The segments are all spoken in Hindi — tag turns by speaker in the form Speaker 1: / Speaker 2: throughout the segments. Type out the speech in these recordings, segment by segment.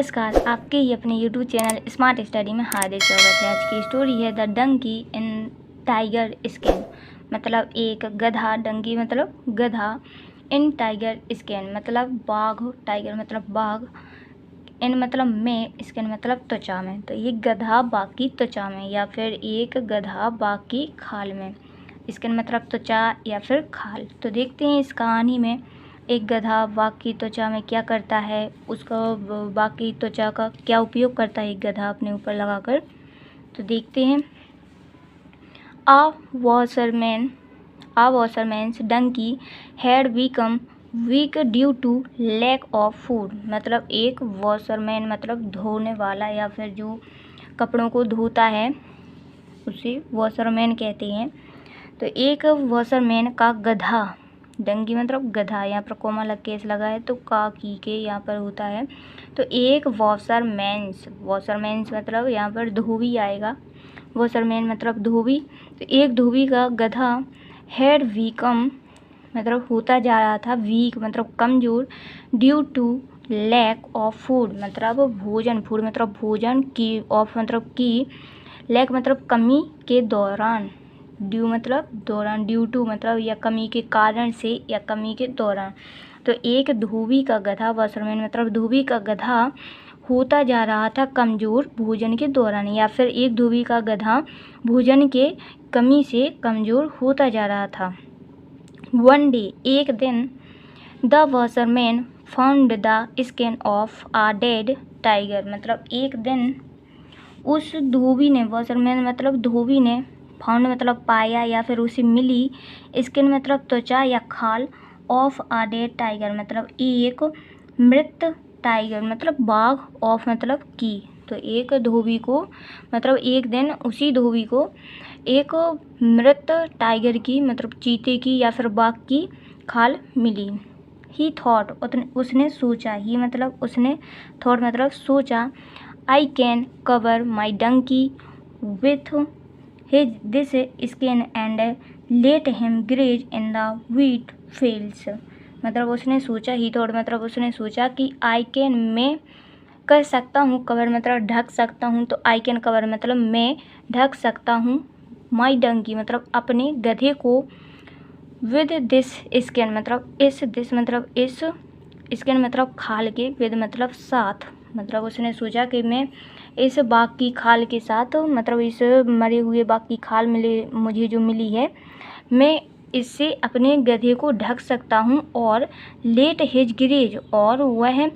Speaker 1: नमस्कार, आपके ही अपने YouTube चैनल स्मार्ट स्टडी में हार्दिक स्वागत है। आज की स्टोरी है the donkey in tiger skin. मतलब एक गधा, डंकी मतलब गधा, इन टाइगर स्कैन मतलब बाघ, टाइगर मतलब बाघ, इन मतलब में, स्कैन मतलब त्वचा में। तो ये गधा बाघ की त्वचा में, या फिर एक गधा बाघ की खाल में। स्कैन मतलब त्वचा या फिर खाल। तो देखते हैं इस कहानी में एक गधा बाघ की त्वचा में क्या करता है, उसका बाघ की त्वचा का क्या उपयोग करता है एक गधा अपने ऊपर लगाकर। तो देखते हैं। A washerman's donkey had become weak due to lack of food। मतलब एक वॉशरमैन मतलब धोने वाला या फिर जो कपड़ों को धोता है उसे वॉशरमैन कहते हैं। तो एक वॉशरमैन का गधा, डंकी मतलब गधा, यहाँ पर कोमा लग केस लगा है तो का की के यहाँ पर होता है। तो एक वॉशरमैन्स मतलब यहाँ पर धोबी आएगा, वॉशरमैन मतलब धोबी। तो एक धोबी का गधा हैड वीकम मतलब होता जा रहा था, वीक मतलब कमज़ोर, due to lack of food मतलब भोजन, फूड मतलब भोजन, की ऑफ मतलब की, लैक मतलब कमी के दौरान, ड्यू मतलब दौरान, ड्यू टू मतलब या कमी के कारण से या कमी के दौरान। तो एक धोबी का गधा, वॉशरमैन मतलब धोबी का गधा होता जा रहा था कमज़ोर भोजन के दौरान, या फिर एक धोबी का गधा भोजन के कमी से कमज़ोर होता जा रहा था। वन डे एक दिन, the washerman found the skin of a dead tiger. मतलब एक दिन उस धोबी ने, वॉशरमैन मतलब धोबी ने, फाउंड मतलब पाया या फिर उसे मिली, स्किन मतलब त्वचा या खाल, ऑफ अ डेड टाइगर मतलब एक मृत टाइगर मतलब बाघ, ऑफ मतलब की। तो एक धोबी को मतलब एक दिन उसी धोबी को एक मृत टाइगर की मतलब चीते की या फिर बाघ की खाल मिली। ही थॉट उसने सोचा, ही मतलब उसने, थॉट मतलब सोचा, I can cover my donkey with this skin and let him graze in the wheat fields. मतलब उसने सोचा, ही थॉट मतलब उसने सोचा कि आई कैन मैं कर सकता हूँ, कवर मतलब ढक सकता हूँ, तो आई कैन कवर मतलब मैं ढक सकता हूँ, माई डंकी मतलब अपने गधे को, विद दिस स्किन मतलब इस, दिस मतलब इस, स्किन मतलब खाल के, विद मतलब साथ। मतलब उसने सोचा कि मैं इस बाघ की खाल के साथ, मतलब इस मरे हुए बाघ की खाल मुझे जो मिली है, मैं इससे अपने गधे को ढक सकता हूँ, और लेट हिज ग्रेज और वह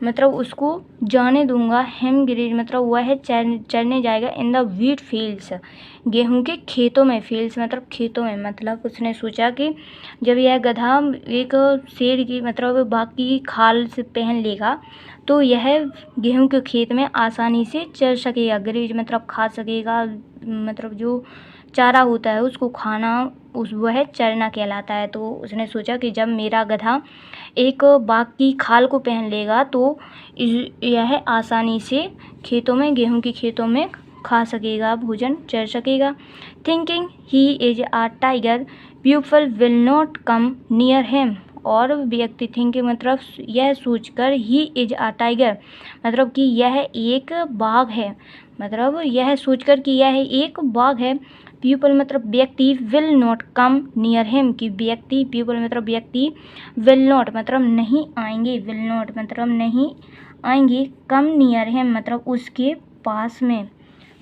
Speaker 1: मतलब उसको जाने दूंगा, हिम ग्रेज मतलब वह चरने जाएगा, इन द व्हीट फील्ड्स गेहूं के खेतों में, फील्ड्स मतलब खेतों में। मतलब उसने सोचा कि जब यह गधा एक शेर की मतलब बाघ की खाल से पहन लेगा तो यह गेहूं के खेत में आसानी से चर सकेगा, ग्रेज मतलब खा सकेगा, मतलब जो चारा होता है उसको खाना, वह चरना कहलाता है। तो उसने सोचा कि जब मेरा गधा एक बाघ की खाल को पहन लेगा तो यह आसानी से खेतों में, गेहूं के खेतों में खा सकेगा, भोजन चर सकेगा। Thinking he is a tiger, people will not come near him. और व्यक्ति, थिंकिंग मतलब यह सोचकर, ही इज अ टाइगर मतलब कि यह एक बाघ है, मतलब यह सोचकर कि यह एक बाघ है। पीपल मतलब व्यक्ति, will not come near him कि व्यक्ति, पीपल मतलब व्यक्ति, विल नॉट मतलब नहीं आएंगे, विल नॉट मतलब नहीं आएंगे, कम नियर हिम मतलब उसके पास में।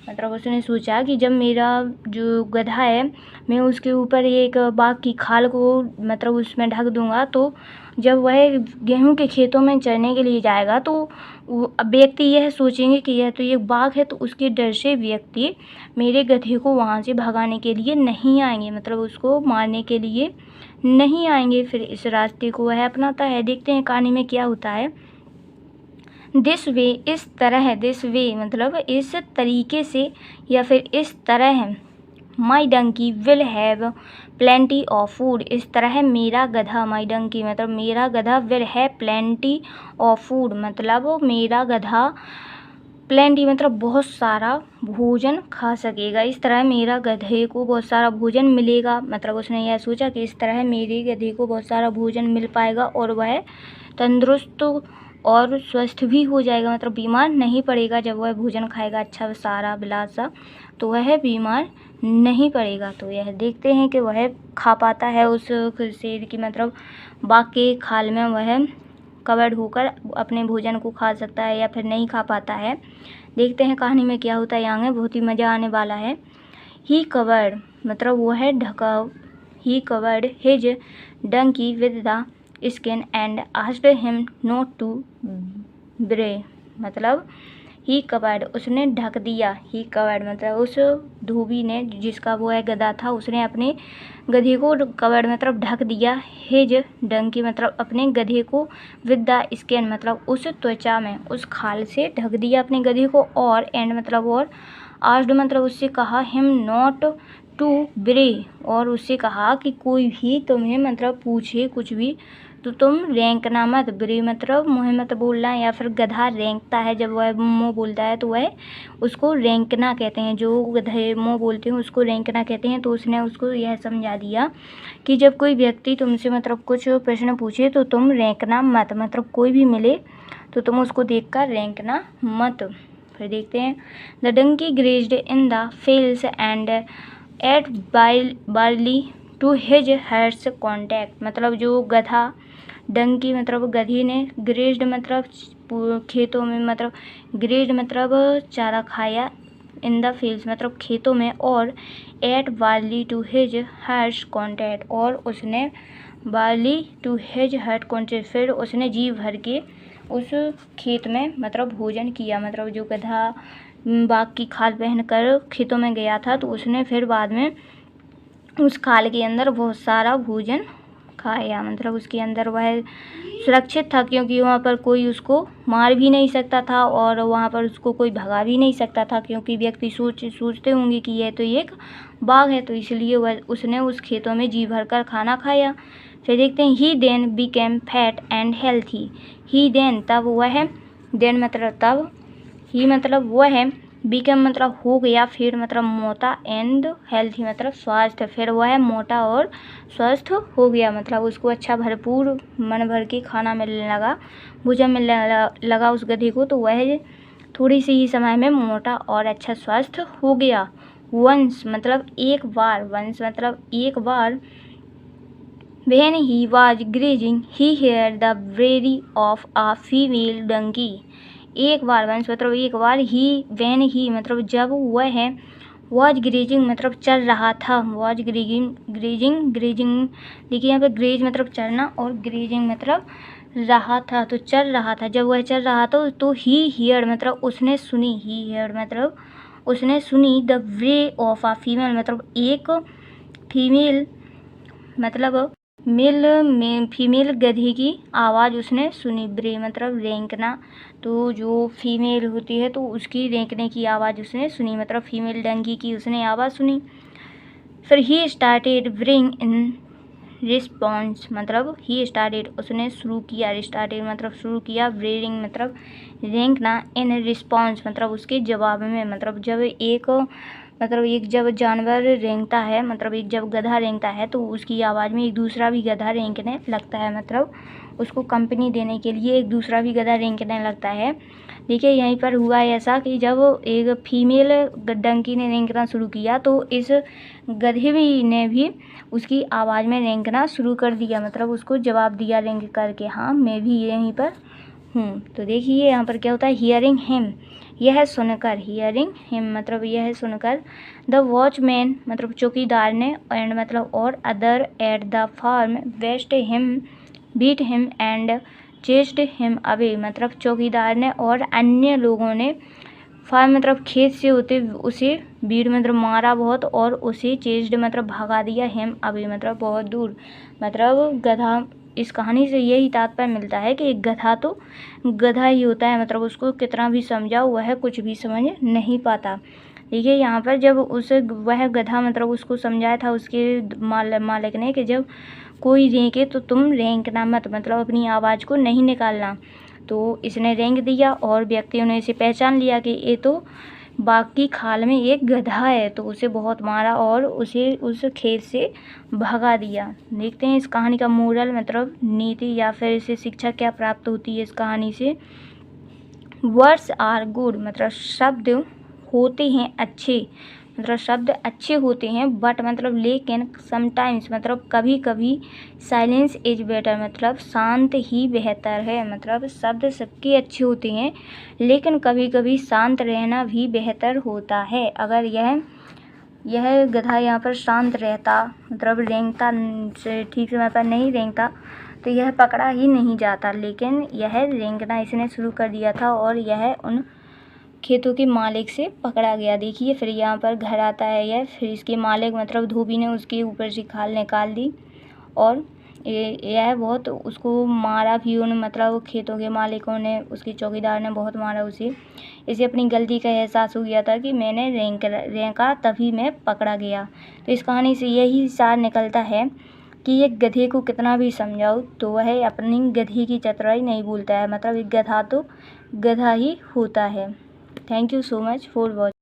Speaker 1: मतलब उसने सोचा कि जब मेरा जो गधा है मैं उसके ऊपर एक बाघ की खाल को मतलब उसमें ढक दूंगा, तो जब वह गेहूं के खेतों में चरने के लिए जाएगा तो व्यक्ति यह सोचेंगे कि यह तो ये बाघ है, तो उसके डर से व्यक्ति मेरे गधे को वहाँ से भगाने के लिए नहीं आएंगे, मतलब उसको मारने के लिए नहीं आएंगे। फिर इस रास्ते को वह अपनाता है। देखते हैं कहानी में क्या होता है। दिस वे इस तरह, दिस वे मतलब इस तरीके से या फिर इस तरह, my donkey will have plenty of food इस तरह मेरा गधा, माई डंकी मतलब मेरा गधा, will have plenty of food मतलब मेरा गधा, प्लेंटी मतलब बहुत सारा भोजन खा सकेगा, इस तरह मेरा गधे को बहुत सारा भोजन मिलेगा। मतलब उसने यह सोचा कि इस तरह मेरे गधे को बहुत सारा भोजन मिल पाएगा और वह तंदुरुस्त और स्वस्थ भी हो जाएगा, मतलब बीमार नहीं पड़ेगा। जब वह भोजन खाएगा अच्छा सारा बिलात सा, तो वह बीमार नहीं पड़ेगा। तो यह देखते हैं कि वह खा पाता है उस शेर की, मतलब बाघ के खाल में वह कवर्ड होकर अपने भोजन को खा सकता है या फिर नहीं खा पाता है। देखते हैं कहानी में क्या होता है आगे, बहुत ही मज़ा आने वाला है। ही कवर्ड मतलब वह ढका, he covered his donkey with the skin and asked him not to bray, मतलब ही कवर्ड उसने ढक दिया, ही कवर्ड मतलब उस धोबी ने, जिसका वो है गधा था, उसने अपने गधे को कवर्ड मतलब ढक दिया, हिज डंकी मतलब अपने गधे को, विद द स्किन मतलब उस त्वचा में, उस खाल से ढक दिया अपने गधे को, और एंड मतलब और, आस्क्ड मतलब उससे कहा, हिम नॉट टू ब्रे और उससे कहा कि कोई भी तुम्हें मतलब पूछे कुछ भी तो तुम रेंकना मत। ब्रे मतलब मुँह मत बोलना, या फिर गधा रेंकता है जब वह मुँह बोलता है तो वह उसको रेंकना कहते हैं। जो गधे मुँह बोलते हैं उसको रेंकना कहते हैं। तो उसने उसको यह समझा दिया कि जब कोई व्यक्ति तुमसे मतलब कुछ प्रश्न पूछे तो तुम रेंकना मत, मतलब कोई भी मिले तो तुम उसको देखकर रेंकना मत। फिर देखते हैं, the donkey grazed in the fields and ate barley to his heart's contact, मतलब जो गधा डंकी मतलब गधी ने, ग्रेज्ड मतलब खेतों में, मतलब ग्रेज्ड मतलब चारा खाया, इन द फील्ड्स मतलब खेतों में, और ate barley to his heart's contact और उसने barley to his heart contact फिर उसने जी भर के उस खेत में मतलब भोजन किया। मतलब जो गधा बाघ की खाल पहनकर खेतों में गया था तो उसने फिर बाद में उस खाल के अंदर बहुत सारा भोजन खाया, मतलब उसके अंदर वह सुरक्षित था क्योंकि वहाँ पर कोई उसको मार भी नहीं सकता था और वहाँ पर उसको कोई भगा भी नहीं सकता था, क्योंकि व्यक्ति सोचते होंगे कि यह तो एक बाघ है, तो इसलिए वह उसने उस खेतों में जी भर कर खाना खाया। फिर देखते हैं, he then became fat and healthy, he then तब वह, देन मतलब तब, ही मतलब वह, बिकम मतलब हो गया, फिर मतलब मोटा, एंड हेल्थी मतलब स्वास्थ्य, फिर वह मोटा और स्वस्थ हो गया, मतलब उसको अच्छा भरपूर मन भर के खाना मिलने लगा, भोजन मिलने लगा उस गधे को, तो वह थोड़ी सी ही समय में मोटा और अच्छा स्वस्थ हो गया। वंस मतलब एक बार, वंस मतलब एक बार, when he was grazing he heard the braying of a female donkey, एक बार, वंश मतलब एक बार, ही वैन ही मतलब जब वह है, वॉज ग्रेजिंग मतलब चल रहा था, वॉज ग्रेजिंग देखिए यहाँ पे ग्रेज मतलब चलना और ग्रेजिंग मतलब रहा था, तो चल रहा था, जब वह चल रहा था तो ही हियर मतलब उसने सुनी, ही हियर मतलब उसने सुनी, द ब्रे ऑफ आ फीमेल मतलब एक फीमेल मतलब फीमेल गधे की आवाज़ उसने सुनी, ब्रे मतलब रेंकना, तो जो फीमेल होती है तो उसकी रेंकने की आवाज़ उसने सुनी, मतलब फीमेल डंकी की उसने आवाज़ सुनी। फिर he started bring in response मतलब ही स्टार्टेड उसने शुरू किया, स्टार्टेड मतलब शुरू किया, ब्रेडिंग मतलब रेंकना, इन रिस्पॉन्स मतलब उसके जवाब में, मतलब जब एक जब जानवर रेंगता है, मतलब एक जब गधा रेंगता है तो उसकी आवाज़ में एक दूसरा भी गधा रेंगने लगता है, मतलब उसको कंपनी देने के लिए एक दूसरा भी गधा रेंगने लगता है। देखिए यहीं पर हुआ ऐसा कि जब एक फीमेल डंकी ने रेंगना शुरू किया तो इस गधे ने भी उसकी आवाज़ में रेंगना शुरू कर दिया, मतलब उसको जवाब दिया रेंग करके, हाँ मैं भी यहीं पर हूँ। तो देखिए यहाँ पर क्या होता है, हियरिंग हिम यह सुनकर, हियरिंग हिम मतलब यह सुनकर, द वॉचमैन मतलब चौकीदार ने, एंड मतलब और, other at the farm west him beat him and chased him away मतलब चौकीदार ने और अन्य लोगों ने, फार्म मतलब खेत से होते उसे, बीट मतलब मारा बहुत, और उसे चेस्ड मतलब भगा दिया, हिम अवे मतलब बहुत दूर। मतलब गधा, इस कहानी से यही तात्पर्य मिलता है कि एक गधा तो गधा ही होता है, मतलब उसको कितना भी समझाओ वह कुछ भी समझ नहीं पाता। देखिए यहाँ पर जब वह गधा मतलब उसको समझाया था उसके मालिक ने कि जब कोई रेंके तो तुम रेंकना मत, मतलब अपनी आवाज़ को नहीं निकालना। तो इसने रेंक दिया और व्यक्तियों ने इसे पहचान लिया कि ये तो बाकी खाल में एक गधा है तो उसे बहुत मारा और उसे उस खेत से भगा दिया। देखते हैं इस कहानी का मोरल मतलब नीति या फिर इसे शिक्षा क्या प्राप्त होती है इस कहानी से। वर्ड्स आर गुड मतलब शब्द होते हैं अच्छे, मतलब शब्द अच्छे होते हैं, बट मतलब लेकिन समटाइम्स मतलब कभी कभी साइलेंस इज बेटर मतलब शांत ही बेहतर है। मतलब शब्द सबके अच्छे होते हैं लेकिन कभी कभी शांत रहना भी बेहतर होता है। अगर यह गधा यहाँ पर शांत रहता मतलब रेंगता ठीक समय पर नहीं रेंगता तो यह पकड़ा ही नहीं जाता, लेकिन यह रेंगना इसने शुरू कर दिया था और यह उन खेतों के मालिक से पकड़ा गया। देखिए फिर यहाँ पर घर आता है यह, फिर इसके मालिक मतलब धोबी ने उसके ऊपर से खाल निकाल दी और यह बहुत उसको मारा भी उन मतलब खेतों के मालिकों ने, उसके चौकीदार ने बहुत मारा उसे। इसे अपनी गलती का एहसास हो गया था कि मैंने रेंका तभी मैं पकड़ा गया। तो इस कहानी से यही सार निकलता है कि एक गधे को कितना भी समझाओ तो वह अपनी गधी की चतुराई नहीं भूलता है। मतलब एक गधा तो गधा ही होता है। Thank you so much for watching.